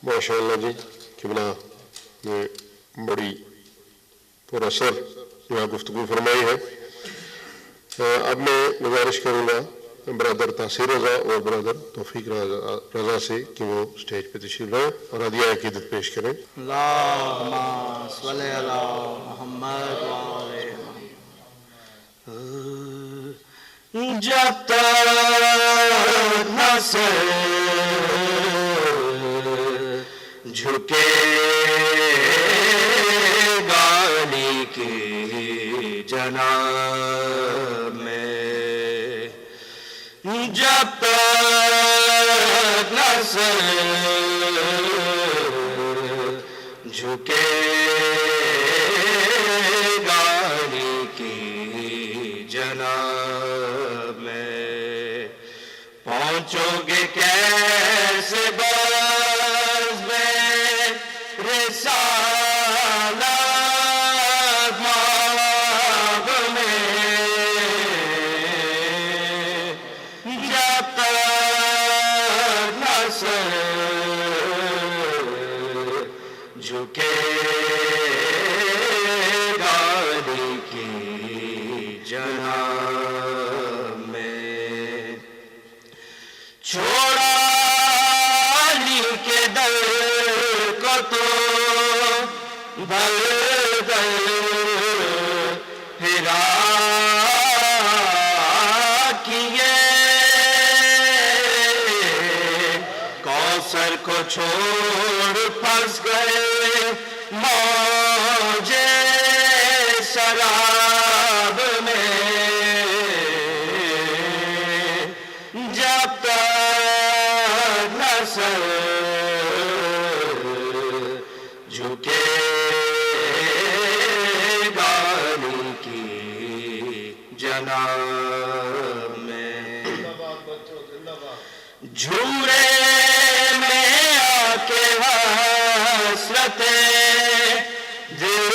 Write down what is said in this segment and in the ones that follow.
ماشاءاللہ جی قبلہ نے بڑی پر اثر یہاں گفتگو فرمائی ہے. اب میں گزارش کروں گا برادر تاثیر رضا اور برادر توفیق رضا سے کہ وہ سٹیج پہ تشریف لائیں اور ہدیہ عقیدت پیش کریں. اللہم صلی علی محمد وآلِ محمد. جب تک نہ سر جھکے گالی کی جناب میں، جب تک نہ سر جھکے گالی کی جناب میں، پہنچو گے کیسے باز میں رسالت ماب میں، جب تک نہ سر جھکے گالی کی جناب میں. چھوڑا علی کے در کو تو بل در پھرا کیے، کوثر کو چھوڑ پھنس گئے موجے سراب میں، جب تک نہ سر جھکے گالی کی جناب میں. جھومرے میں آ کے حسرت دل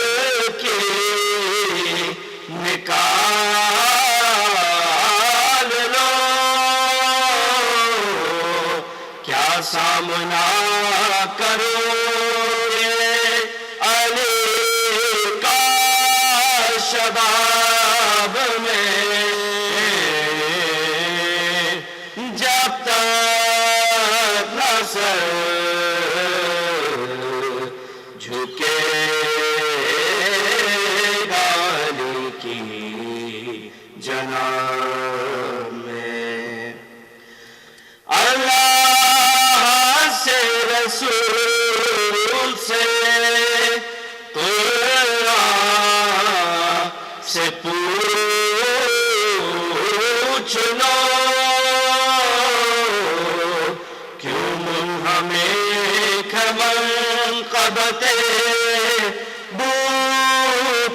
کی نکال لو، کیا سامنا کرو گے علی کا شباب میں، جب تک نہ سر جھکے گالی کی جناب میں. اللہ سے رسول سے قرآن سے پوچھ لو، کیوں منہمک منقبت بو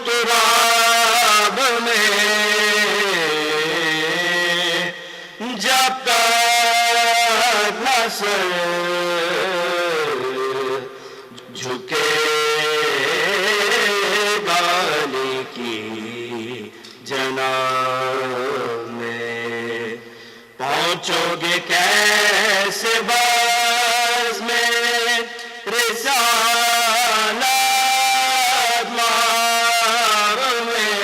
تراب میں، جب تک نہ سر جھکے گالی کی جناب میں، پہنچو گے کیسے باز میں رسالت ماب میں،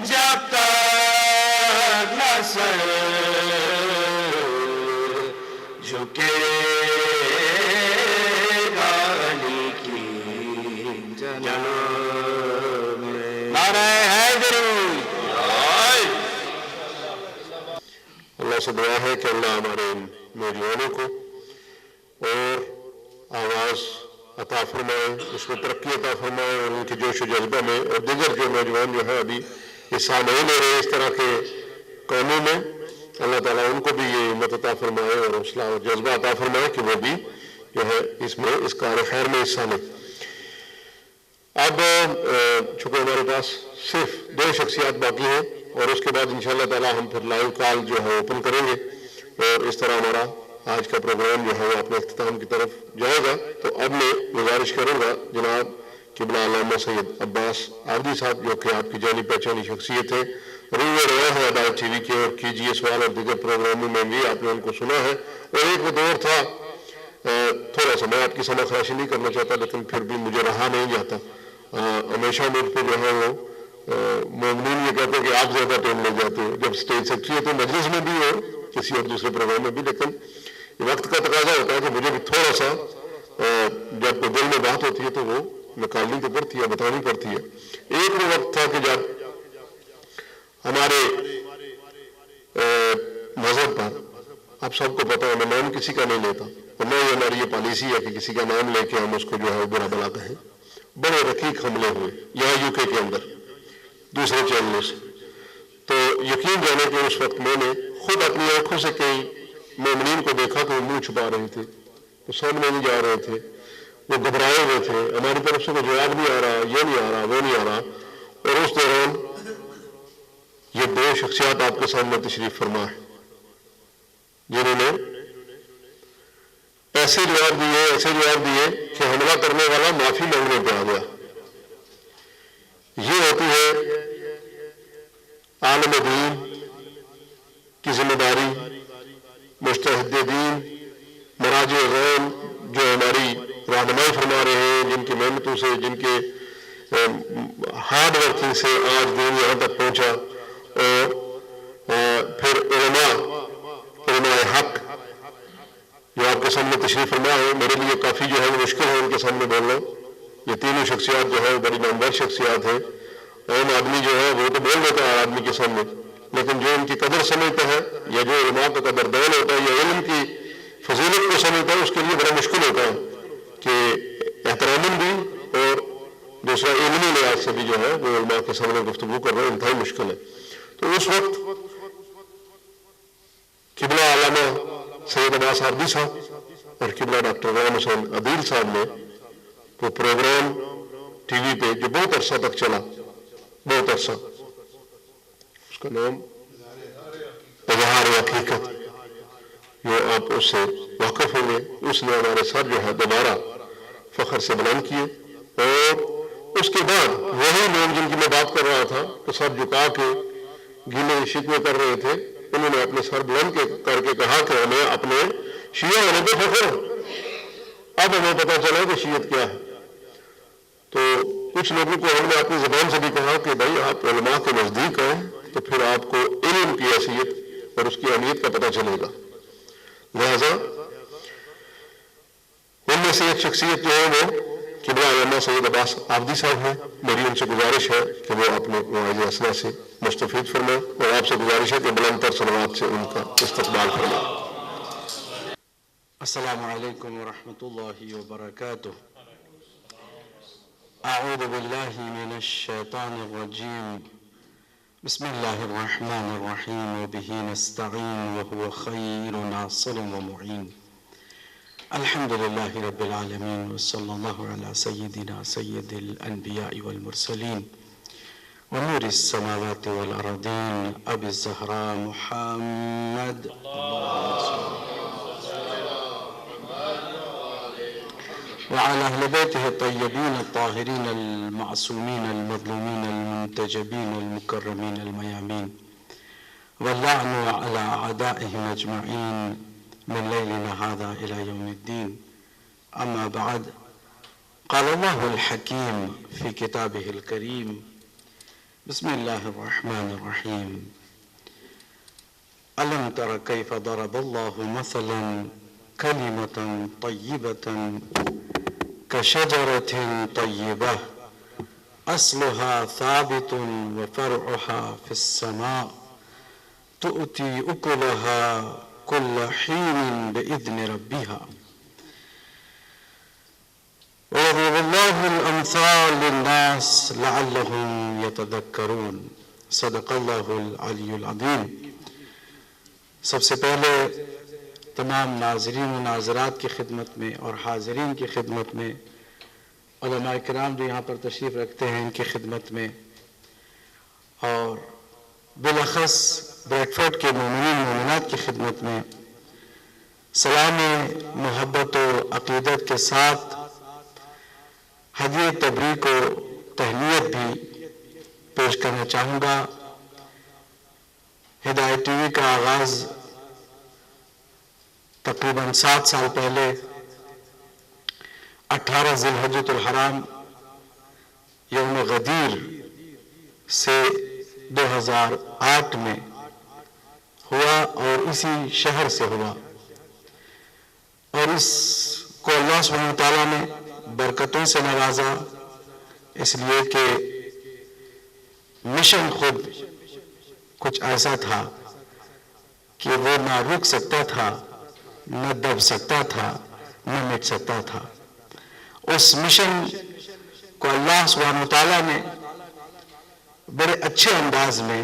جب تک نہ سر جھکے گالی کی جناب میں. نعرہ حیدری. اللہ سے دعا ہے کہ اللہ ہمارے ان نوجوانوں کو اور آواز عطا فرمائے، اس میں ترقی عطا فرمائے، اور ان کے جوش و جذبہ میں، اور دیگر جو نوجوان جو ہے ابھی حصہ نہیں لے رہے اس طرح کے کاموں میں، اللہ تعالیٰ ان کو بھی یہ ہمت عطا فرمائے اور حوصلہ اور جذبہ عطا فرمائے کہ وہ بھی جو ہے اس کار خیر میں حصہ لیں. اب چونکہ ہمارے پاس صرف 2 شخصیات باقی ہیں اور اس کے بعد انشاءاللہ تعالیٰ ہم پھر لائیو کال جو ہے اوپن کریں گے، اور اس طرح ہمارا آج کا پروگرام جو ہے وہ اپنے اختتام کی طرف جائے گا. تو اب میں گزارش کروں گا جناب قبلہ علامہ سید عباس عابدی صاحب، جو کہ آپ کی جانی پہچانی شخصیت ہے روئے روا ہے عدالت ٹی وی کے اور کیجیے سوال اور دیگر پروگراموں میں بھی آپ نے ان کو سنا ہے. اور ایک وہ دور تھا، تھوڑا سا میں آپ کی سمجھ خراشی نہیں کرنا چاہتا لیکن پھر بھی مجھے رہا نہیں جاتا. ہمیشہ مجھ پہ جو ہے وہ مومنین یہ کہتے ہیں کہ آپ زیادہ ٹائم لے جاتے ہو جب اسٹیج سیکرٹری ہوتے ہیں مجلس میں بھی ہو کسی اور دوسرے پروگرام میں بھی. لیکن وقت کا تقاضا ہوتا ہے کہ مجھے بھی تھوڑا سا جب کوئی دل میں بات ہوتی ہے تو وہ نکالنی تو پڑتی ہے، بتانی پڑتی ہے. ایک وہ وقت تھا کہ جب ہمارے مذہب پر آپ سب کو پتا ہے میں نام کسی کا نہیں لیتا اور نہ ہی ہماری یہ پالیسی ہے کہ کسی کا نام لے کے ہم اس کو جو ہے برا بلا کہیں. بڑے رقیق حملے ہوئے یہاں یو کے اندر دوسرے چینلوں سے. تو یقین جانے کہ اس وقت میں نے خود اپنی آنکھوں سے کئی مومنین کو دیکھا کہ وہ منہ چھپا رہے تھے، وہ سامنے نہیں جا رہے تھے، وہ گھبرائے ہوئے تھے، ہماری طرف سے کوئی جواب نہیں آ رہا، یہ نہیں آ رہا، وہ نہیں آ رہا. اور اس دوران یہ دو شخصیات آپ کے سامنے تشریف فرما ہے جنہوں نے ایسے جواب دیے کہ حملہ کرنے والا معافی مانگنے پہ آ گیا. یہ ہوتی ہے عالم دین کی ذمہ داری، مجتہد دین، مراجع غیم جو ہماری رہنمائی فرما رہے ہیں، جن کی محنتوں سے، جن کے ہارڈ ورکنگ سے آج دین یہاں تک پہنچا. اور پھر علماء حق جو آپ کے سامنے تشریف فرما ہے، میرے لیے کافی جو ہے مشکل ہے ان کے سامنے بولنا. یہ تینوں شخصیات جو ہے بڑی نامور شخصیات ہیں. عام آدمی جو ہے وہ تو بول دیتا ہے آدمی کے سامنے، لیکن جو ان کی قدر سمجھتا ہے یا جو علماء کا قدردان ہوتا ہے یا علم کی فضیلت کو سمجھتا ہے اس کے لیے بڑا مشکل ہوتا ہے کہ احترام بھی اور دوسرا علمی لحاظ سے بھی جو ہے وہ علماء کے سامنے گفتگو کرنا انتہائی مشکل ہے. تو اس وقت قبلہ علامہ سید عباس آردی صاحب اور قبلہ ڈاکٹر غلام حسین عدیل صاحب نے وہ پروگرام ٹی وی پہ جو بہت عرصہ تک چلا، بہت عرصہ، اس کا نام اظہار حقیقت، یہ آپ اس سے واقف ہوں گے. اس نے ہمارے سر جو ہے دوبارہ فخر سے بلند کیے. اور اس کے بعد وہی لوگ جن کی میں بات کر رہا تھا کہ سر جھکا کے گیلے شکوے کر رہے تھے، انہوں نے اپنے سر بلند کر کے کہا کہ ہمیں اپنے شیعہ ہونے پہ فخر ہے. اب ہمیں پتہ چلا کہ شیعت کیا ہے. تو کچھ لوگوں کو ہم نے اپنی زبان سے بھی کہا کہ بھائی آپ علماء کے نزدیک ہیں تو پھر آپ کو علم کی حیثیت اور اس کی اہمیت کا پتہ چلے گا. لہذا ان میں سے ایک شخصیت جو ہے وہ قبلہ علامہ سید عباس آردی صاحب ہیں. میری ان سے گزارش ہے کہ وہ اپنے مواعظ اسنا سے مستفید فرمائیں اور آپ سے گزارش ہے کہ بلند تر صلوات سے ان کا استقبال فرمائیں. السلام علیکم ورحمۃ اللہ وبرکاتہ. اعوذ باللہ من الشیطان الرجیم. بسم اللہ الرحمن الرحیم وبہ نستعین وهو خیر ناصر ومعین. الحمد للہ رب العالمین وصلی اللہ علی سیدنا سید الانبیاء والمرسلین ونور السماوات والارضین ابی الزہراء محمد وعلى أهل بيته الطيبين الطاهرين المعصومين المظلومين المنتجبين المكرمين الميامين واللعن على أعدائهم أجمعين من ليلنا هذا إلى يوم الدين. أما بعد، قال الله الحكيم في كتابه الكريم: بسم الله الرحمن الرحيم. ألم تر كيف ضرب الله مثلا كلمة طيبة كشجرة طيبة أصلها ثابت وفرعها في السماء تؤتي أكلها كل حين بإذن ربها ويضرب الله الأمثال للناس لعلهم يتذكرون. صدق اللہ العلی العظیم. سب سے پہلے تمام ناظرین و ناظرات کی خدمت میں اور حاضرین کی خدمت میں، علماء کرام جو یہاں پر تشریف رکھتے ہیں ان کی خدمت میں، اور بالاخص بریڈ فورڈ کے مومنین مومنات کی خدمت میں سلام محبت و عقیدت کے ساتھ ہدیہ تبریک و تہنیت بھی پیش کرنا چاہوں گا ہدایت ٹی وی کا آغاز تقریباً 7 سال پہلے 18 ذی الحجۃ الحرام یوم غدیر سے 2008 میں ہوا اور اسی شہر سے ہوا، اور اس کو اللہ سبحانہ وتعالیٰ نے برکتوں سے نوازا، اس لیے کہ مشن خود کچھ ایسا تھا کہ وہ نہ رک سکتا تھا، نہ دب سکتا تھا، نہ مٹ سکتا تھا۔ اس مشن کو اللہ سبحانہ وتعالیٰ نے بڑے اچھے انداز میں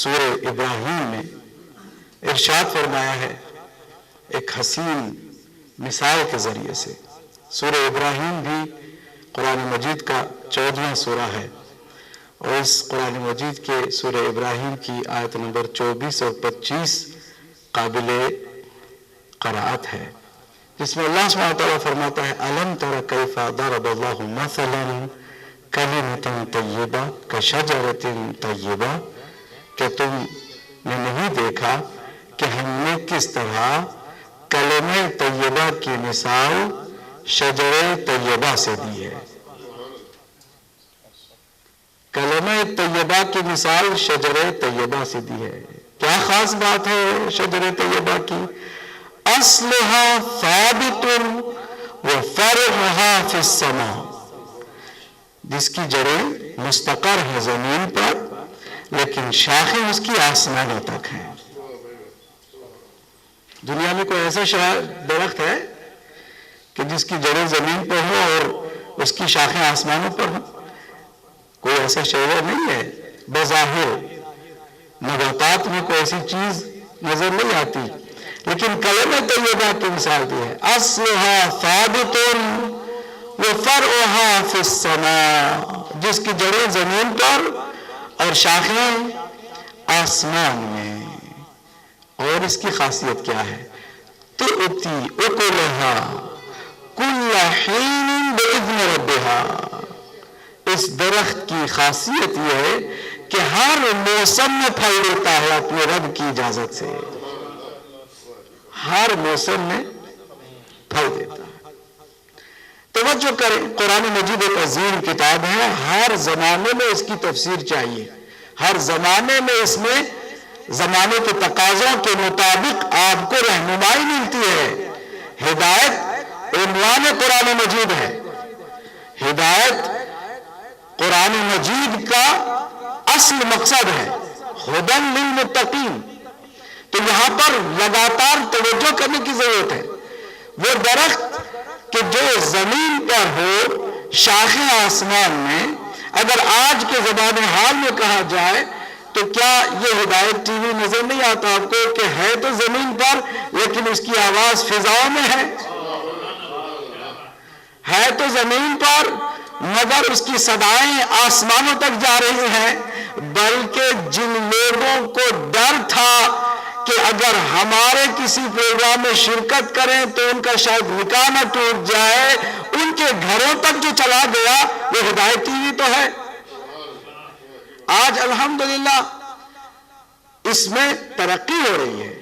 سورہ ابراہیم میں ارشاد فرمایا ہے، ایک حسین مثال کے ذریعے سے۔ سورہ ابراہیم بھی قرآن مجید کا 14واں سورہ ہے، اور اس قرآن مجید کے سورہ ابراہیم کی آیت نمبر 24 اور 25 قابل قرأت ہے، جس میں اللہ سبحانہ وتعالیٰ فرماتا ہے أَلَمْ تَرَ كَيْفَ ضَرَبَ اللَّهُ مَثَلًا كَلِمَةً طَيِّبَةً كَشَجَرَةٍ طَيِّبَةٍ، کہ تم نے نہیں دیکھا کہ ہم نے کس طرح کلمہ طیبہ کی مثال شجر طیبہ سے دی ہے۔ کلمہ طیبہ کی مثال شجر طیبہ سے دی ہے۔ کیا خاص بات ہے شجر طیبہ کی؟ اصلها ثابت وفرعها فی السماء، جس کی جڑیں مستقر ہیں زمین پر، لیکن شاخیں اس کی آسمانوں تک ہیں۔ دنیا میں کوئی ایسا درخت ہے کہ جس کی جڑیں زمین پر ہو اور اس کی شاخیں آسمانوں پر ہوں؟ کوئی ایسا شجر نہیں ہے۔ بظاہر نباتات میں کوئی ایسی چیز نظر نہیں آتی، لیکن کلمہ طیبہ کی مثال دی ہے، اصلها ثابت وفرعها فی السماء، جس کی جڑیں زمین پر اور شاخیں آسمان میں۔ اور اس کی خاصیت کیا ہے؟ تؤتی اکلها کل حین باذن ربها، اس درخت کی خاصیت یہ ہے کہ ہر موسم میں پھل دیتا ہے اپنے رب کی اجازت سے، ہر موسم میں پھل دیتا ہے۔ توجہ کریں، قرآن مجید ایک عظیم کتاب ہے، ہر زمانے میں اس کی تفسیر چاہیے، ہر زمانے میں اس میں زمانے کے تقاضوں کے مطابق آپ کو رہنمائی ملتی ہے۔ ہدایت عنوان قرآن مجید ہے، ہدایت قرآن مجید کا اصل مقصد ہے، ہدی للمتقین۔ تو یہاں پر لگاتار توجہ کرنے کی ضرورت ہے۔ وہ درخت کہ جو زمین پر ہو، شاخیں آسمان میں، اگر آج کے زبان حال میں کہا جائے تو کیا یہ ہدایت ٹی وی نظر نہیں آتا آپ کو کہ ہے تو زمین پر لیکن اس کی آواز فضاؤں میں ہے تو زمین پر مگر اس کی صدائیں آسمانوں تک جا رہی ہیں۔ بلکہ جن لوگوں کو ڈر تھا کہ اگر ہمارے کسی پروگرام میں شرکت کریں تو ان کا شاید نکاح نہ ٹوٹ جائے، ان کے گھروں تک جو چلا گیا وہ ہدایت ٹی وی تو ہے۔ آج الحمدللہ اس میں ترقی ہو رہی ہے،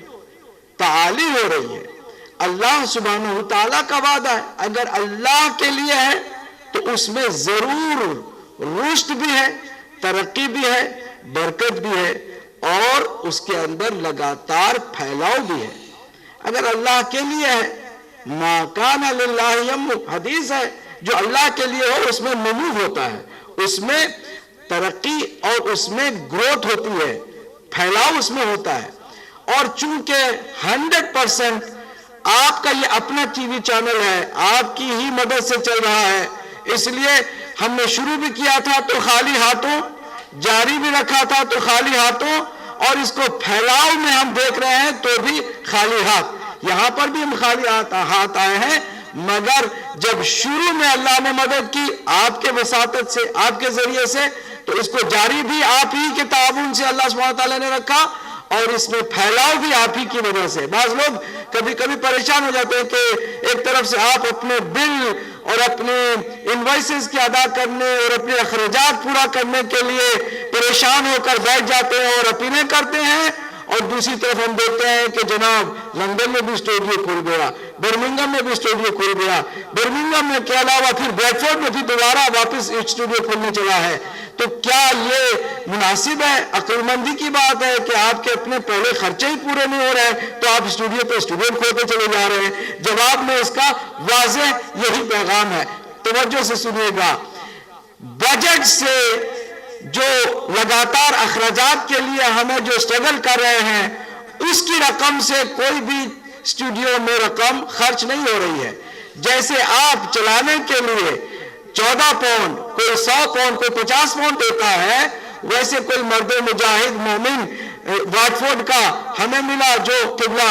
تعالی ہو رہی ہے۔ اللہ سبحانہ وتعالیٰ کا وعدہ ہے، اگر اللہ کے لیے ہے تو اس میں ضرور رشد بھی ہے، ترقی بھی ہے، برکت بھی ہے، اور اس کے اندر لگاتار پھیلاؤ بھی ہے۔ اگر اللہ کے لیے ہے، ما کان للہ ینمو، حدیث ہے، جو اللہ کے لیے ہو اس میں نمو ہوتا ہے، اس میں ترقی اور اس میں گروتھ ہوتی ہے، پھیلاؤ اس میں ہوتا ہے۔ اور چونکہ 100% آپ کا یہ اپنا ٹی وی چینل ہے، آپ کی ہی مدد سے چل رہا ہے، اس لیے ہم نے شروع بھی کیا تھا تو خالی ہاتھوں، جاری بھی رکھا تھا تو خالی ہاتھوں، اور اس کو پھیلاؤ میں ہم دیکھ رہے ہیں تو بھی خالی ہاتھ۔ یہاں پر بھی ہم خالی ہاتھ آئے ہیں، مگر جب شروع میں اللہ نے مدد کی آپ کے وساطت سے، آپ کے ذریعے سے، تو اس کو جاری بھی آپ ہی کے تعاون سے اللہ سبحانہ تعالیٰ نے رکھا، اور اس میں پھیلاؤ بھی آپ ہی کی وجہ سے۔ بعض لوگ کبھی کبھی پریشان ہو جاتے ہیں کہ ایک طرف سے آپ اپنے بل اور اپنے انوائسز کی ادا کرنے اور اپنے اخراجات پورا کرنے کے لیے پریشان ہو کر بیٹھ جاتے ہیں اور اپیلیں کرتے ہیں، اور دوسری طرف ہم دیکھتے ہیں کہ جناب لندن میں بھی اسٹوڈیو کھل گیا، برمنگھم میں بھی اسٹوڈیو کھل گیا، برمنگھم میں کے علاوہ پھر بریڈفورڈ میں بھی دوبارہ واپس اسٹوڈیو کھلنے چلا ہے۔ تو کیا یہ مناسب ہے؟ عقل مندی کی بات ہے کہ آپ کے اپنے پہلے خرچے ہی پورے نہیں ہو رہے تو آپ اسٹوڈیو پہ اسٹوڈیو کھولتے چلے جا رہے ہیں؟ جواب میں اس کا واضح یہی پیغام ہے۔ توجہ سے سنیے گا، بجٹ سے جو لگاتار اخراجات کے لیے ہمیں جو اسٹرگل کر رہے ہیں، اس کی رقم سے کوئی بھی اسٹوڈیو میں رقم خرچ نہیں ہو رہی ہے۔ جیسے آپ چلانے کے لیے 14 پاؤنڈ، کوئی 100 پاؤنڈ، کوئی 50 پاؤنڈ دیتا ہے، ویسے کوئی مرد مجاہد مومن واٹفورڈ کا ہمیں ملا جو قبلہ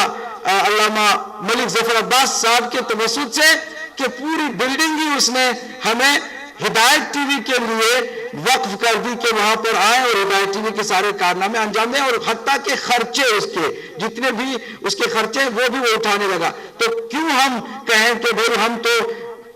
علامہ ملک ظفر عباس صاحب کے توسط سے، کہ پوری بلڈنگ ہی اس نے ہمیں ہدایت ٹی وی کے لیے وقف کر دی کہ وہاں پر آئیں اور ہدایت ٹی وی کے سارے کارنامے انجام دیں، اور حتیٰ کہ خرچے اس کے جتنے بھی اس کے خرچے وہ بھی وہ اٹھانے لگا۔ تو کیوں ہم کہیں کہ بھائی ہم تو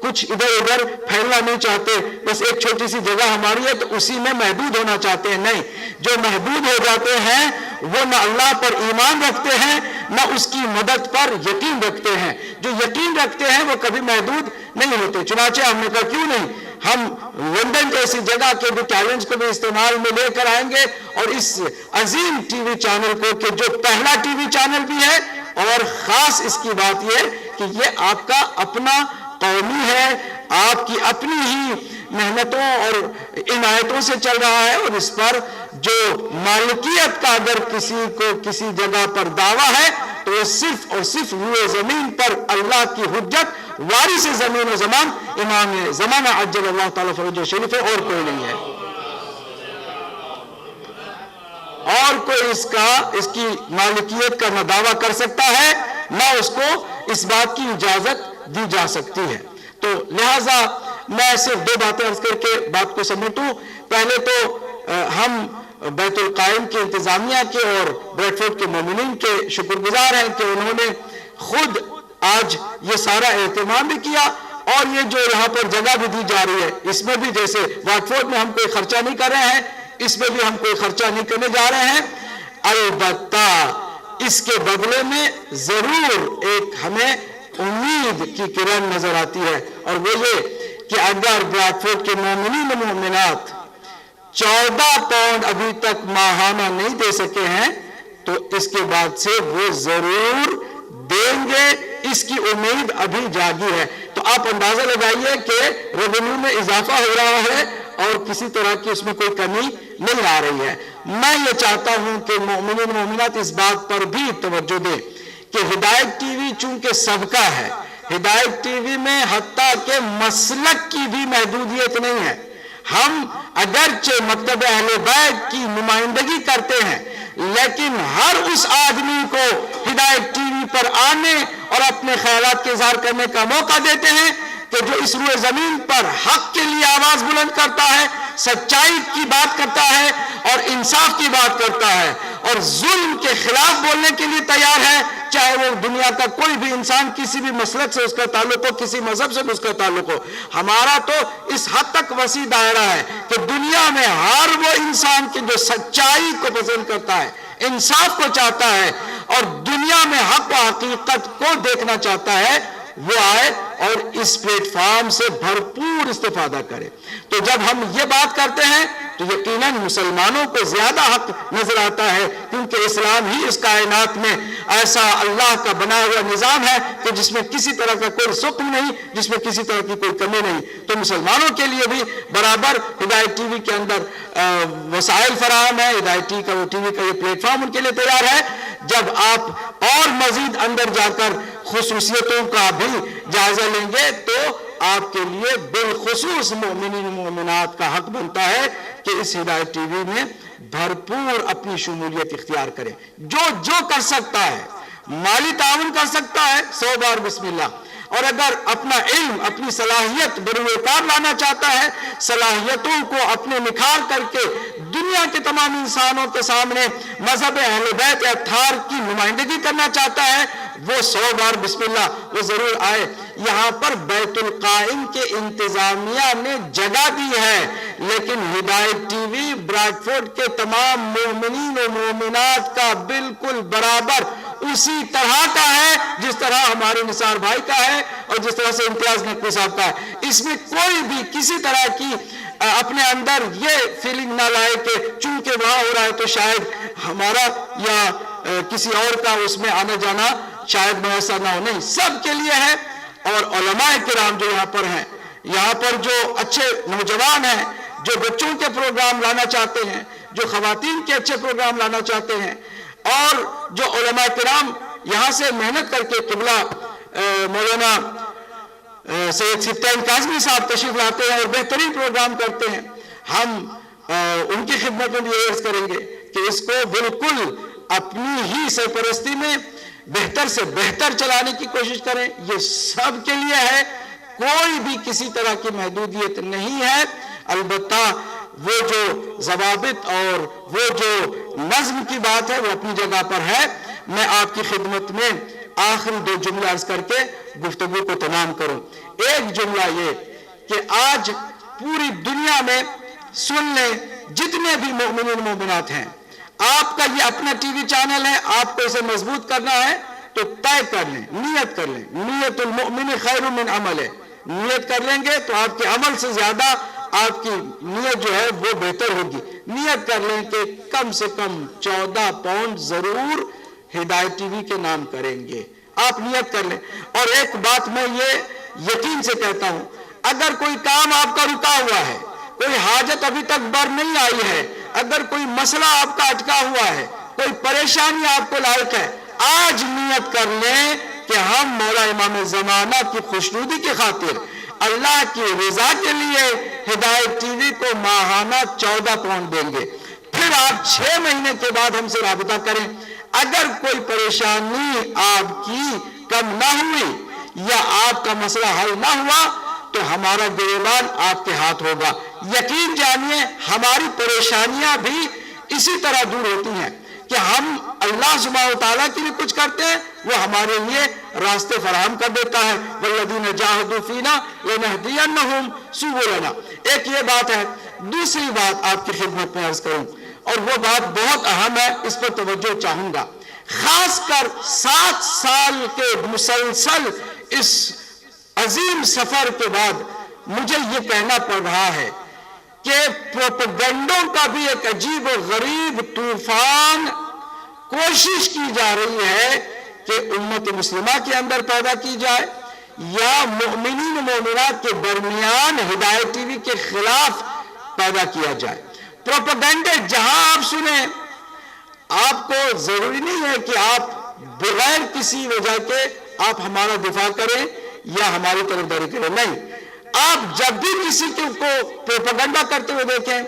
کچھ ادھر ادھر پھیلنا نہیں چاہتے، بس ایک چھوٹی سی جگہ ہماری ہے تو اسی میں محدود ہونا چاہتے ہیں؟ نہیں، جو محدود ہو جاتے ہیں وہ نہ اللہ پر ایمان رکھتے ہیں نہ اس کی مدد پر یقین رکھتے ہیں۔ جو یقین رکھتے ہیں وہ کبھی محدود نہیں ہوتے۔ چنانچہ ہم نے کہا کیوں نہیں، ہم لندن جیسی جگہ کے بھی ٹیلنٹس کو بھی استعمال میں لے کر آئیں گے، اور اس عظیم ٹی وی چینل کو کہ جو پہلا ٹی وی چینل بھی ہے، اور خاص اس کی بات یہ کہ یہ آپ کا اپنا قومی ہے، آپ کی اپنی ہی محنتوں اور عنایتوں سے چل رہا ہے، اور اس پر جو مالکیت کا اگر کسی کو کسی جگہ پر دعویٰ ہے تو وہ صرف اور صرف روئے زمین پر اللہ کی حجت وارث زمین و زمان امام زمانہ عجل اللہ تعالیٰ فرجہ شریف ہے، اور کوئی نہیں ہے، اور کوئی اس کی مالکیت کا نہ دعویٰ کر سکتا ہے نہ اس کو اس بات کی اجازت دی جا سکتی ہے۔ تو لہٰذا میں صرف 2 باتیں عرض کر کے بات کو سمیٹوں۔ پہلے تو ہم بیت القائم کی انتظامیہ کے اور بریڈفورڈ کے مومنین کے شکر گزار ہیں کہ انہوں نے خود آج یہ سارا اہتمام بھی کیا، اور یہ جو یہاں پر جگہ بھی دی جا رہی ہے، اس میں بھی جیسے واٹفورڈ میں ہم کوئی خرچہ نہیں کر رہے ہیں، اس میں بھی ہم کوئی خرچہ نہیں کرنے جا رہے ہیں۔ البتہ اس کے بدلے میں ضرور ایک ہمیں امید کی کرن نظر آتی ہے، اور وہ یہ کہ اگر بریڈفورڈ کے مومنین و مومنات 14 پاؤنڈ ابھی تک ماہانہ نہیں دے سکے ہیں تو اس کے بعد سے وہ ضرور دیں گے، اس کی امید ابھی جاگی ہے۔ تو آپ اندازہ لگائیے کہ ریونیو میں اضافہ ہو رہا ہے اور کسی طرح کی اس میں کوئی کمی نہیں آ رہی ہے۔ میں یہ چاہتا ہوں کہ مومنین مومنات اس بات پر بھی توجہ دیں کہ ہدایت ٹی وی چونکہ صدقہ ہے، ہدایت ٹی وی میں حتیٰ کہ مسلک کی بھی محدودیت نہیں ہے۔ ہم اگرچہ مکتب اہل بیت کی نمائندگی کرتے ہیں، لیکن ہر اس آدمی کو ہدایت ٹی وی پر آنے اور اپنے خیالات کے اظہار کرنے کا موقع دیتے ہیں کہ جو اس روئے زمین پر حق کے لیے آواز بلند کرتا ہے، سچائی کی بات کرتا ہے اور انصاف کی بات کرتا ہے، اور ظلم کے خلاف بولنے کے لیے تیار ہے، چاہے وہ دنیا کا کوئی بھی انسان کسی بھی مسلک سے اس کا تعلق ہو، کسی مذہب سے اس کا تعلق ہو۔ ہمارا تو اس حد تک وسیع دائرہ ہے کہ دنیا میں ہر وہ انسان کی جو سچائی کو پسند کرتا ہے، انصاف کو چاہتا ہے اور دنیا میں حق و حقیقت کو دیکھنا چاہتا ہے، وہ آئے اور اس پلیٹ فارم سے بھرپور استفادہ کرے۔ تو جب ہم یہ بات کرتے ہیں تو یقیناً مسلمانوں کو زیادہ حق نظر آتا ہے، کیونکہ اسلام ہی اس کائنات میں ایسا اللہ کا بنایا ہوا نظام ہے کہ جس میں کسی طرح کا کوئی سکم نہیں، جس میں کسی طرح کی کوئی کمی نہیں۔ تو مسلمانوں کے لیے بھی برابر ہدایت ٹی وی کے اندر وسائل فراہم ہے، ہدایت ٹی وی کا یہ پلیٹ فارم ان کے لیے تیار ہے۔ جب آپ اور مزید اندر جا کر خصوصیتوں کا بھی جائزہ لیں گے تو آپ کے لیے بالخصوص مومنین مومنات کا حق بنتا ہے کہ اس ہدایت ٹی وی میں بھرپور اپنی شمولیت اختیار کریں۔ جو کر سکتا ہے، مالی تعاون کر سکتا ہے، 100 بار بسم اللہ، اور اگر اپنا علم، اپنی صلاحیت بروئے کار لانا چاہتا ہے، صلاحیتوں کو اپنے نکھار کر کے دنیا کے تمام انسانوں کے سامنے مذہب اہل بیت اطہار کی نمائندگی کرنا چاہتا ہے، وہ 100 بار بسم اللہ، وہ ضرور آئے۔ یہاں پر بیت القائم کے انتظامیہ نے جگہ دی ہے، لیکن ہدایت ٹی وی براڈ فورٹ کے تمام مومنین و مومنات کا بالکل برابر اسی طرح کا ہے جس طرح ہمارے نثار بھائی کا ہے اور جس طرح سے امتیاز نقوی صاحب کا ہے. اس میں کوئی بھی کسی طرح کی اپنے اندر یہ فیلنگ نہ لائے کہ چونکہ وہاں ہو رہا ہے تو شاید ہمارا یا کسی اور کا اس میں آنا جانا شاید میسر نہ ہو. نہیں، سب کے لیے ہے. اور علماء کرام جو یہاں پر ہیں، یہاں پر جو اچھے نوجوان ہیں جو بچوں کے پروگرام لانا چاہتے ہیں، جو خواتین کے اچھے پروگرام لانا چاہتے ہیں، اور جو علماء کرام یہاں سے محنت کر کے قبلہ مولانا سید سبطین کاظمی صاحب تشریف لاتے ہیں اور بہترین پروگرام کرتے ہیں، ہم ان کی خدمت میں بھی عرض کریں گے کہ اس کو بالکل اپنی ہی سرپرستی میں بہتر سے بہتر چلانے کی کوشش کریں. یہ سب کے لیے ہے، کوئی بھی کسی طرح کی محدودیت نہیں ہے. البتہ وہ جو ضوابط اور وہ جو نظم کی بات ہے وہ اپنی جگہ پر ہے. میں آپ کی خدمت میں آخری 2 جملے عرض کر کے گفتگو کو تمام کروں. ایک جملہ یہ کہ آج پوری دنیا میں سن لیں جتنے بھی مومنین مومنات ہیں، آپ کا یہ اپنا ٹی وی چینل ہے، آپ کو اسے مضبوط کرنا ہے تو طے کر لیں، نیت کر لیں. نیت المؤمن خیر من عمل ہے. نیت کر لیں گے تو آپ کے عمل سے زیادہ آپ کی نیت جو ہے وہ بہتر ہوگی. نیت کر لیں کہ کم سے کم 14 پاؤنڈ ضرور ہدایت ٹی وی کے نام کریں گے. آپ نیت کر لیں. اور ایک بات میں یہ یقین سے کہتا ہوں، اگر کوئی کام آپ کا رکا ہوا ہے، کوئی حاجت ابھی تک بر نہیں آئی ہے، اگر کوئی مسئلہ آپ کا اٹکا ہوا ہے، کوئی پریشانی آپ کو لاحق ہے، آج نیت کر لیں کہ ہم مولا امام زمانہ کی خوشنودی کی خاطر اللہ کی رضا کے لیے ہدایت ٹی وی کو ماہانہ 14 پاؤنڈ دیں گے. پھر آپ 6 مہینے کے بعد ہم سے رابطہ کریں. اگر کوئی پریشانی آپ کی کم نہ ہوئی یا آپ کا مسئلہ حل نہ ہوا تو ہمارا گریبان آپ کے ہاتھ ہوگا. یقین جانیے ہماری پریشانیاں بھی اسی طرح دور ہوتی ہیں کہ ہم اللہ سبحانہ وتعالیٰ کے لیے کچھ کرتے ہیں، وہ ہمارے لیے راستے فراہم کر دیتا ہے. والذین جاہدوا فینا لنہدینہم سبلنا. ایک یہ بات ہے. دوسری بات آپ کی خدمت میں عرض کروں اور وہ بات بہت اہم ہے، اس پر توجہ چاہوں گا. خاص کر 7 سال کے مسلسل اس عظیم سفر کے بعد مجھے یہ کہنا پڑ رہا ہے کہ پروپیگنڈوں کا بھی ایک عجیب و غریب طوفان کوشش کی جا رہی ہے کہ امت مسلمہ کے اندر پیدا کی جائے یا مومنین و مومنات کے درمیان ہدایت ٹی وی کے خلاف پیدا کیا جائے. پروپیگنڈے جہاں آپ سنیں، آپ کو ضروری نہیں ہے کہ آپ بغیر کسی وجہ کے آپ ہمارا دفاع کریں یا ہماری طرفداری کریں. نہیں، آپ جب بھی کسی کو پروپیگنڈا کرتے ہوئے دیکھیں،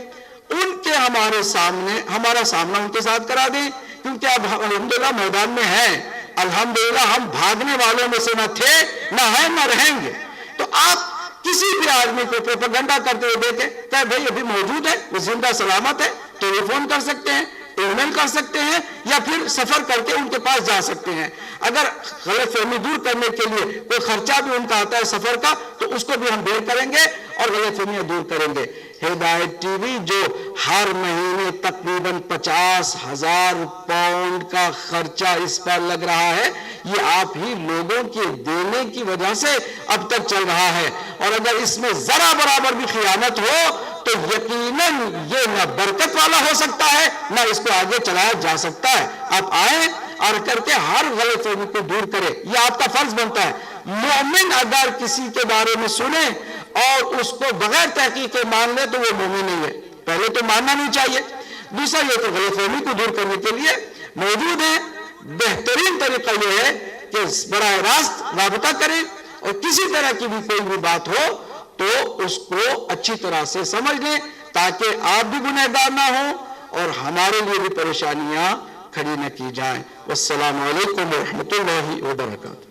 ان کے ہمارا سامنا ان کے ساتھ کرا دیں، کیونکہ اب الحمدللہ میدان میں ہیں. الحمدللہ ہم بھاگنے والوں میں سے نہ تھے، نہ ہیں، نہ رہیں گے. تو آپ کسی بھی آدمی کو پروپیگنڈا کرتے ہوئے دیکھیں کہ بھائی ابھی موجود ہے، وہ زندہ سلامت ہے، ٹیلی فون کر سکتے ہیں، ای میل کر سکتے ہیں یا پھر سفر کر کے ان کے پاس جا سکتے ہیں. اگر غلط فہمی دور کرنے کے لیے کوئی خرچہ بھی ان کا آتا ہے سفر کا تو اس کو بھی ہم دور کریں گے اور غلط فہمیاں دور کریں گے. ہدایت ٹی وی جو ہر مہینے تقریباً 50,000 پاؤنڈ کا خرچہ اس پر لگ رہا ہے، یہ آپ ہی لوگوں کے دینے کی وجہ سے اب تک چل رہا ہے. اور اگر اس میں ذرا برابر بھی خیانت ہو تو یقیناً یہ نہ برکت والا ہو سکتا ہے نہ اس کو آگے چلایا جا سکتا ہے. آپ آئیں اور کر کے ہر غلط فہمی کو دور کریں، یہ آپ کا فرض بنتا ہے. مومن اگر کسی کے بارے میں سنے اور اس کو بغیر تحقیق کے مان لے تو وہ مومن نہیں ہے. پہلے تو ماننا نہیں چاہیے. دوسرا یہ کہ غلط فہمی کو دور کرنے کے لیے موجود ہے. بہترین طریقہ یہ ہے کہ براہ راست رابطہ کریں اور کسی طرح کی بھی کوئی بھی بات ہو تو اس کو اچھی طرح سے سمجھ لیں تاکہ آپ بھی گنہگار نہ ہوں اور ہمارے لیے بھی پریشانیاں کھڑی نہ کی جائیں. والسلام علیکم ورحمۃ اللہ وبرکاتہ.